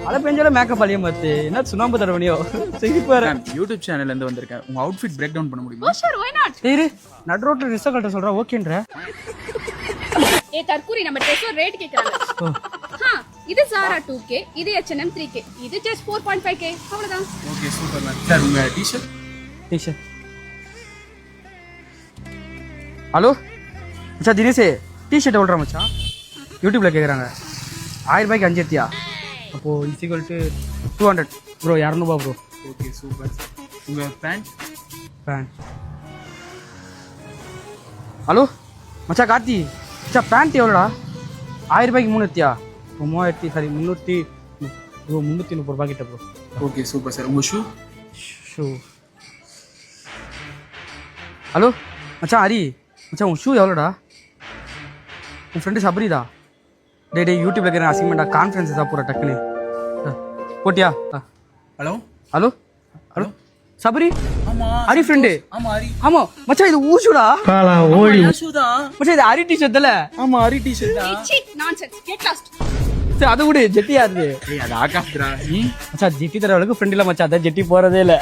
மழை பெஞ்சால மேக்கப் அழிய மாத்து என்ன சுண்ணாம்பு தடவனியோ சிரிப்பாரு. யூடியூப் சேனல்ல இருந்து வந்திருக்கேன். உங்க அவுட்ஃபிட் பிரேக் டவுன் பண்ண முடியுமா? Oh sure, why not? சரி நடு ரோட்ல ரிஸ்ஸ கட்ட சொல்றா ஓகேன்ற. ஏ தற்கூரி நம்ம ட்ரெஸ் ரேட் கேக்குறாங்க. இது Zara 2K, இது H&M 3K, இது just 4.5K. அவ்வளவுதான். Okay super ma'am. சார் உங்க டி-ஷர்ட். டி-ஷர்ட். ஹலோ மச்சான் தினேஷ் டி-ஷர்ட் எவ்வளோ மச்சான்? யூடியூப்ல கேக்குறாங்க. 1000 ரூபாய்க்கு 5 எடுத்தியா? அப்போ equal to 200 bro 200 bro. Okay super. உங்க பேண்ட். ஹலோ மச்சான் கார்த்தி மச்சான் பேண்ட் எவ்வளோடா? 1000 ரூபாய்க்கு 3 எடுத்தியா? 3000 சாரி 300 ப்ரோ 330 ரூபாய் கிட்ட ப்ரோ. Okay super sir. உங்க ஷூ. ஹலோ மச்சான் ஹரி மச்சான் உன் ஷூ எவ்வளோடா? உன் ஃப்ரெண்டு சபரிதா? டே யூடியூப்ல இருக்கிற அசிங்கமெண்டா கான்ஃபரன்ஸ் தான் போகிற டக்குன்னு போட்டியா? ஹலோ ஹலோ ஹலோ சபரி ஆமா ஹரி ஃப்ரெண்டு. ஆமா ஹரி. ஆமா மச்சான் இது ஊஷுடா. ஓடி ஷூ தான். மச்சான் இது ஹரி டி-ஷர்ட் இல்ல? ஆமா ஹரி டி-ஷர்ட் தான். ச்சீ nonsense. Get lost. சரி அதை விடு ஜெட்டியா இருக்கு. ஏய் அது ஆகாஷ்டா. மச்சான் ஜெட்டி தரவளுக்கு ஃப்ரெண்ட் இல்ல மச்சான் அதான் ஜெட்டி போறதே இல்ல.